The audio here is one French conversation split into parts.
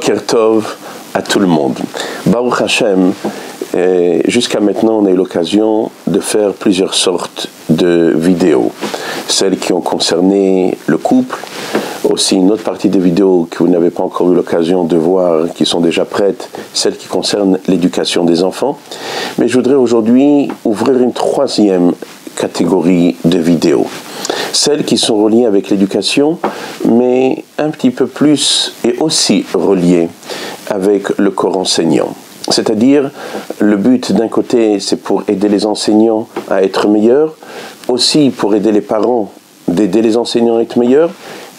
Boker Tov à tout le monde. Baruch Hashem, jusqu'à maintenant on a eu l'occasion de faire plusieurs sortes de vidéos. Celles qui ont concerné le couple, aussi une autre partie des vidéos que vous n'avez pas encore eu l'occasion de voir, qui sont déjà prêtes, celles qui concernent l'éducation des enfants. Mais je voudrais aujourd'hui ouvrir une troisième catégorie de vidéos. Celles qui sont reliées avec l'éducation, mais un petit peu plus et aussi reliées avec le corps enseignant. C'est-à-dire, le but d'un côté, c'est pour aider les enseignants à être meilleurs, aussi pour aider les parents d'aider les enseignants à être meilleurs,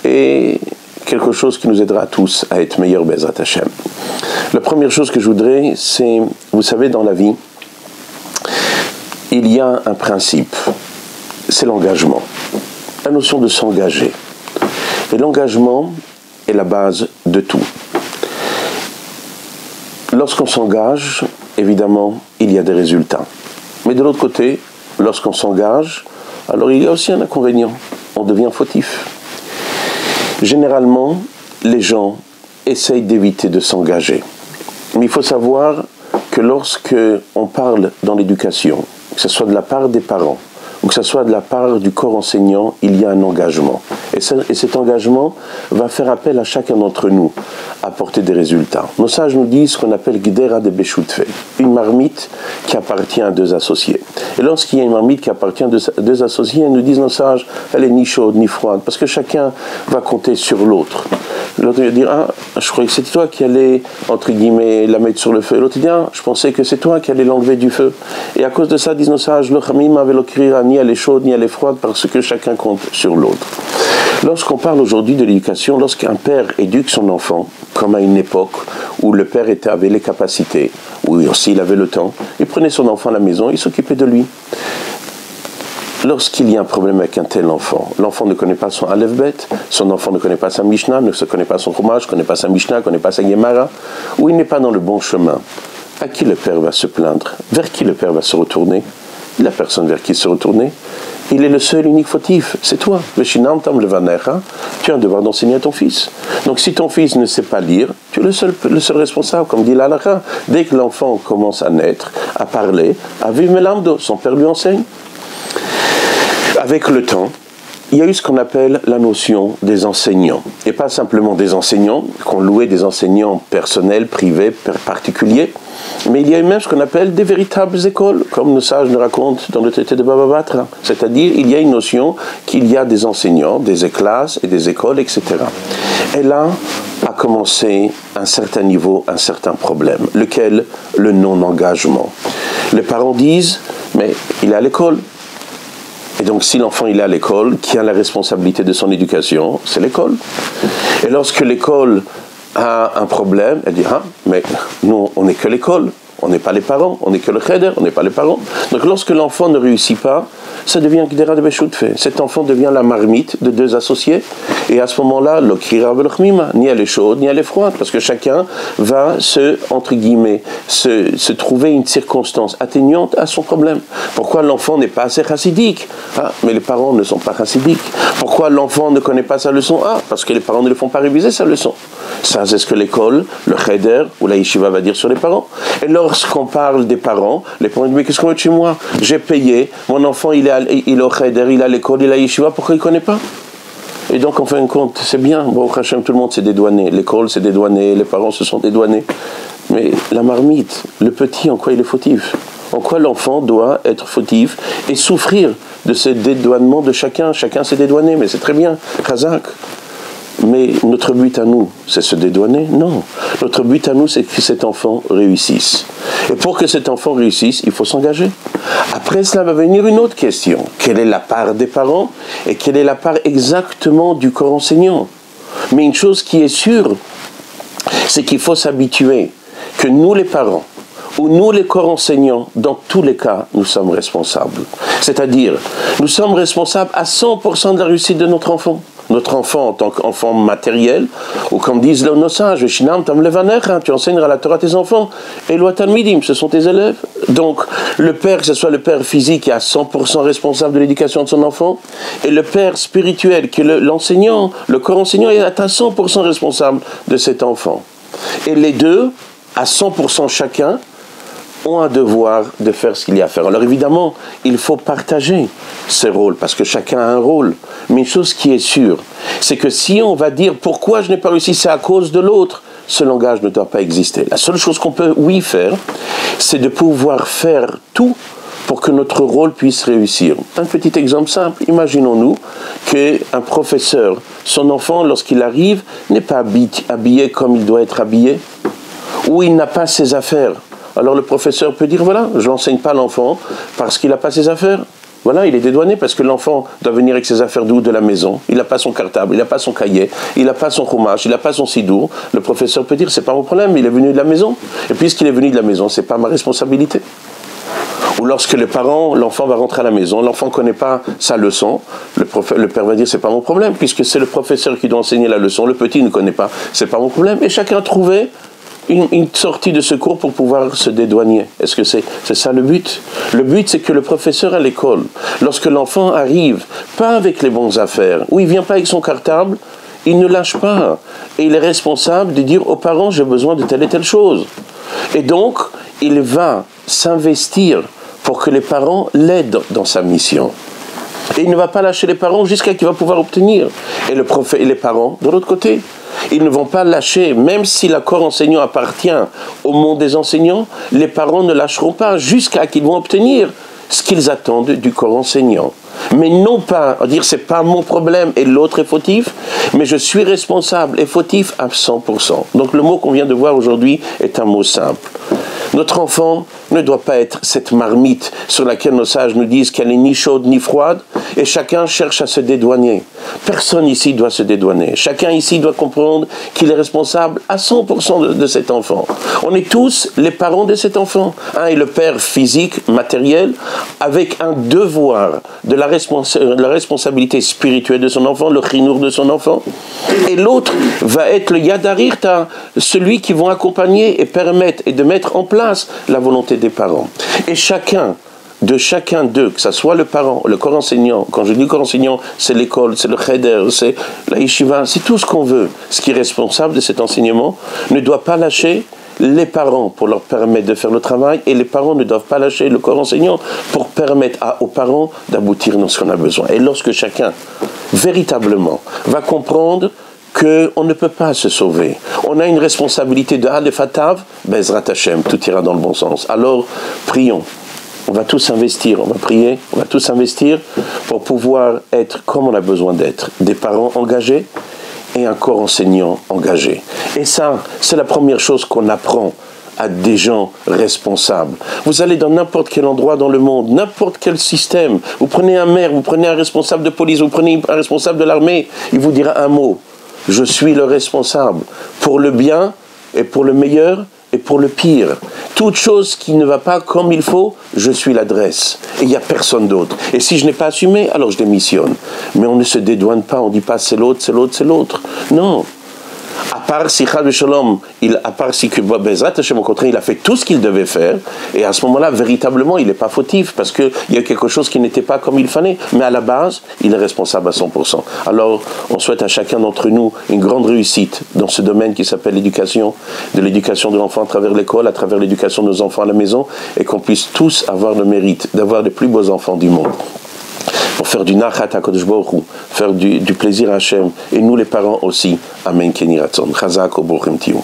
et quelque chose qui nous aidera tous à être meilleurs, Bezrat Hashem. La première chose que je voudrais, c'est, vous savez, dans la vie, il y a un principe, c'est l'engagement. La notion de s'engager. Et l'engagement est la base de tout. Lorsqu'on s'engage, évidemment, il y a des résultats. Mais de l'autre côté, lorsqu'on s'engage, alors il y a aussi un inconvénient. On devient fautif. Généralement, les gens essayent d'éviter de s'engager. Mais il faut savoir que lorsque on parle dans l'éducation, que ce soit de la part des parents, ou que ce soit de la part du corps enseignant, il y a un engagement. Et cet engagement va faire appel à chacun d'entre nous à apporter des résultats. Nos sages nous disent ce qu'on appelle Gdera de Beshutfe, une marmite qui appartient à deux associés. Et lorsqu'il y a une marmite qui appartient à deux associés, nous disent nos sages, elle est ni chaude ni froide, parce que chacun va compter sur l'autre. L'autre va dire, ah, je croyais que c'était toi qui allais, entre guillemets, la mettre sur le feu. L'autre dit, ah, je pensais que c'est toi qui allais l'enlever du feu. Et à cause de ça, disent nos sages, le chamim avait l'écrire ni elle est chaude ni elle est froide, parce que chacun compte sur l'autre. Lorsqu'on parle aujourd'hui de l'éducation, lorsqu'un père éduque son enfant, comme à une époque où le père avait les capacités, où aussi il avait le temps, il prenait son enfant à la maison, il s'occupait de lui. Lorsqu'il y a un problème avec un tel enfant, l'enfant ne connaît pas son Aleph Bet, son enfant ne connaît pas sa Mishnah, ne se connaît pas son Chumash, ne connaît pas sa Mishnah, ne connaît pas sa Gemara, ou il n'est pas dans le bon chemin, à qui le père va se plaindre? Vers qui le père va se retourner? La personne vers qui se retourner, il est le seul unique fautif, c'est toi. Tu as un devoir d'enseigner à ton fils. Donc si ton fils ne sait pas lire, tu es le seul responsable, comme dit l'Halakha. Dès que l'enfant commence à naître, à parler, à vivre melamdo, son père lui enseigne. Avec le temps, il y a eu ce qu'on appelle la notion des enseignants. Et pas simplement des enseignants, qu'on louait des enseignants personnels, privés, particuliers, mais il y a eu même ce qu'on appelle des véritables écoles, comme nos sages nous racontent dans le traité de Baba Batra. C'est-à-dire, il y a une notion qu'il y a des enseignants, des classes et des écoles, etc. Et là a commencé un certain niveau, un certain problème, lequel? Le non-engagement. Les parents disent, mais il est à l'école. Et donc, si l'enfant il est à l'école, qui a la responsabilité de son éducation, c'est l'école. Et lorsque l'école a un problème, elle dit, ah, mais nous, on n'est que l'école, on n'est pas les parents, on n'est que le cheder, on n'est pas les parents. Donc, lorsque l'enfant ne réussit pas, ça devient Gdera de Beshutfe. Cet enfant devient la marmite de deux associés. Et à ce moment-là, ni elle est chaude, ni elle est froide, parce que chacun va entre guillemets, se trouver une circonstance atténuante à son problème. Pourquoi l'enfant n'est pas assez chassidique? Ah, mais les parents ne sont pas chassidiques. Pourquoi l'enfant ne connaît pas sa leçon? Ah, parce que les parents ne le font pas réviser sa leçon. Ça, c'est ce que l'école, le cheder ou la yeshiva va dire sur les parents. Et lorsqu'on parle des parents, les parents disent, mais qu'est-ce qu'on veut de chez moi? J'ai payé, mon enfant il est au cheder, il est à l'école, il est à yeshiva, pourquoi il ne connaît pas? Et donc, en fin de compte, c'est bien. Bon, Hachem, tout le monde s'est dédouané. L'école s'est dédouanée, les parents se sont dédouanés. Mais la marmite, le petit, en quoi il est fautif? En quoi l'enfant doit être fautif et souffrir de ce dédouanement de chacun? Chacun s'est dédouané, mais c'est très bien. Chazak. Mais notre but à nous, c'est se dédouaner? Non. Notre but à nous, c'est que cet enfant réussisse. Et pour que cet enfant réussisse, il faut s'engager. Après cela va venir une autre question. Quelle est la part des parents et quelle est la part exactement du corps enseignant? Mais une chose qui est sûre, c'est qu'il faut s'habituer que nous les parents, ou nous les corps enseignants, dans tous les cas, nous sommes responsables. C'est-à-dire, nous sommes responsables à 100% de la réussite de notre enfant. Notre enfant en tant qu'enfant matériel, ou comme disent nos sages, tu enseigneras la Torah à tes enfants, et l'Oatalmidim, ce sont tes élèves. Donc, le père, que ce soit le père physique, est à 100% responsable de l'éducation de son enfant, et le père spirituel, qui est l'enseignant, le corps enseignant, est à 100% responsable de cet enfant. Et les deux, à 100% chacun, ont un devoir de faire ce qu'il y a à faire. Alors évidemment, il faut partager ces rôles, parce que chacun a un rôle. Mais une chose qui est sûre, c'est que si on va dire « pourquoi je n'ai pas réussi, c'est à cause de l'autre », ce langage ne doit pas exister. La seule chose qu'on peut, oui, faire, c'est de pouvoir faire tout pour que notre rôle puisse réussir. Un petit exemple simple, imaginons-nous qu'un professeur, son enfant, lorsqu'il arrive, n'est pas habillé comme il doit être habillé, ou il n'a pas ses affaires. Alors le professeur peut dire, voilà, je n'enseigne pas l'enfant parce qu'il n'a pas ses affaires. Voilà, il est dédouané parce que l'enfant doit venir avec ses affaires d'où? De la maison. Il n'a pas son cartable, il n'a pas son cahier, il n'a pas son chumash, il n'a pas son sidour. Le professeur peut dire, c'est pas mon problème, il est venu de la maison. Et puisqu'il est venu de la maison, c'est pas ma responsabilité. Ou lorsque les parents, l'enfant va rentrer à la maison, l'enfant ne connaît pas sa leçon, le père va dire, c'est pas mon problème, puisque c'est le professeur qui doit enseigner la leçon, le petit ne connaît pas, c'est pas mon problème. Et chacun a trouvé une sortie de secours pour pouvoir se dédouaner. Est-ce que c'est ça le but? Le but, c'est que le professeur à l'école, lorsque l'enfant arrive, pas avec les bonnes affaires, ou il vient pas avec son cartable, il ne lâche pas. Et il est responsable de dire aux parents, j'ai besoin de telle et telle chose. Et donc, il va s'investir pour que les parents l'aident dans sa mission. Et il ne va pas lâcher les parents jusqu'à qu'il va pouvoir obtenir. Et les parents, de l'autre côté, ils ne vont pas lâcher, même si le corps enseignant appartient au monde des enseignants, les parents ne lâcheront pas jusqu'à qu'ils vont obtenir ce qu'ils attendent du corps enseignant. Mais non pas dire c'est pas mon problème et l'autre est fautif, mais je suis responsable et fautif à 100%. Donc le mot qu'on vient de voir aujourd'hui est un mot simple. Notre enfant ne doit pas être cette marmite sur laquelle nos sages nous disent qu'elle n'est ni chaude ni froide, et chacun cherche à se dédouaner. Personne ici doit se dédouaner. Chacun ici doit comprendre qu'il est responsable à 100% de cet enfant. On est tous les parents de cet enfant. Un est le père physique, matériel, avec un devoir de la responsabilité spirituelle de son enfant, le chinour de son enfant. Et l'autre va être le yadarirta, celui qui va accompagner et permettre et de mettre en place la volonté des parents. Et chacun d'eux, que ce soit le parent, le corps enseignant, quand je dis corps enseignant, c'est l'école, c'est le cheder, c'est la yeshiva, c'est tout ce qu'on veut. Ce qui est responsable de cet enseignement ne doit pas lâcher les parents pour leur permettre de faire le travail, et les parents ne doivent pas lâcher le corps enseignant pour permettre aux parents d'aboutir dans ce qu'on a besoin. Et lorsque chacun, véritablement, va comprendre qu'on ne peut pas se sauver. On a une responsabilité de Aleph Atav, Bezrat Hashem, tout ira dans le bon sens. Alors, prions. On va tous investir, on va prier, on va tous investir pour pouvoir être comme on a besoin d'être. Des parents engagés et un corps enseignant engagé. Et ça, c'est la première chose qu'on apprend à des gens responsables. Vous allez dans n'importe quel endroit dans le monde, n'importe quel système, vous prenez un maire, vous prenez un responsable de police, vous prenez un responsable de l'armée, il vous dira un mot. Je suis le responsable pour le bien et pour le meilleur et pour le pire. Toute chose qui ne va pas comme il faut, je suis l'adresse. Et il n'y a personne d'autre. Et si je n'ai pas assumé, alors je démissionne. Mais on ne se dédouane pas, on ne dit pas c'est l'autre, c'est l'autre, c'est l'autre. Non. À part si Chad Shalom, à part si Bezrat Hashem, au contraire, il a fait tout ce qu'il devait faire, et à ce moment-là, véritablement, il n'est pas fautif, parce qu'il y a quelque chose qui n'était pas comme il fallait, mais à la base, il est responsable à 100%. Alors, on souhaite à chacun d'entre nous une grande réussite dans ce domaine qui s'appelle l'éducation de l'enfant à travers l'école, à travers l'éducation de nos enfants à la maison, et qu'on puisse tous avoir le mérite d'avoir les plus beaux enfants du monde. Pour faire du nachat à Kodesh Baruch Hu, faire du plaisir à Hashem, et nous les parents aussi. Amen. Keni Ratzon. Chazak ou Bochim Tiou.